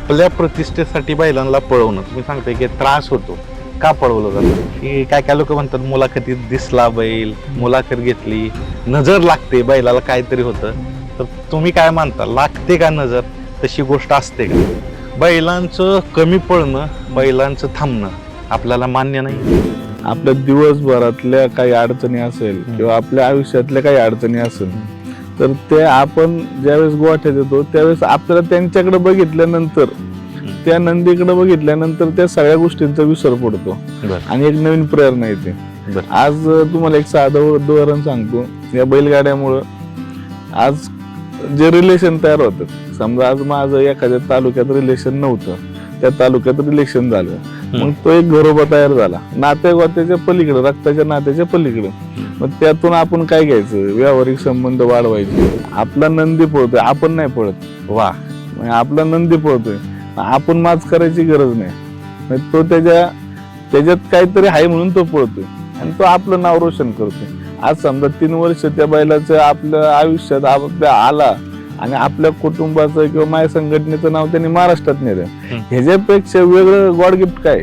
आपल्या प्रतिष्ठेसाठी बैलांना पळवणं, तुम्ही सांगताय की त्रास होतो, का पळवलं जातं? की काय काय लोक म्हणतात मुलाखतीत दिसला बैल, मुलाखत घेतली, नजर लागते बैलाला, काहीतरी होतं. तर तुम्ही काय मानता, लागते का नजर? तशी गोष्ट असते का? बैलांचं कमी पळणं, बैलांचं थांबणं आपल्याला मान्य नाही. आपल्या दिवसभरातल्या काही अडचणी असेल किंवा आपल्या आयुष्यातल्या काही अडचणी असेल तर ते आपण ज्यावेळेस गोठ्यात येतो त्यावेळेस आपल्याला त्यांच्याकडे बघितल्यानंतर, त्या नंदीकडे बघितल्यानंतर त्या सगळ्या गोष्टींचा विसर पडतो आणि एक नवीन प्रेरणा येते. आज तुम्हाला एक साधं उदाहरण सांगतो. या बैलगाड्यामुळं आज जे रिलेशन तयार होतं, समजा आज माझं एखाद्या तालुक्यात रिलेशन नव्हतं, त्या तालुक्यात रिलेशन झालं, मग तो एक घरोबा तयार झाला नातेवात्याच्या पलीकडे, रक्ताच्या नात्याच्या पलीकडे. मग त्यातून आपण काय घ्यायचं, व्यावहारिक संबंध वाढवायचे. आपला नंदी पळतोय, आपण नाही पळत, वा, आपला नंदी पळतोय, आपण माच करायची गरज नाही. तो त्याच्यात काहीतरी आहे म्हणून तो पळतोय आणि तो आपलं नाव रोशन करतोय. आज समजा 3 वर्ष त्या बैलाचं आपल्या आयुष्यात आपल्या आला आणि आपल्या कुटुंबाचं किंवा माझ्या संघटनेचं नाव त्यांनी महाराष्ट्रात नेलं, ह्याच्यापेक्षा वेगळं गॉड गिफ्ट काय?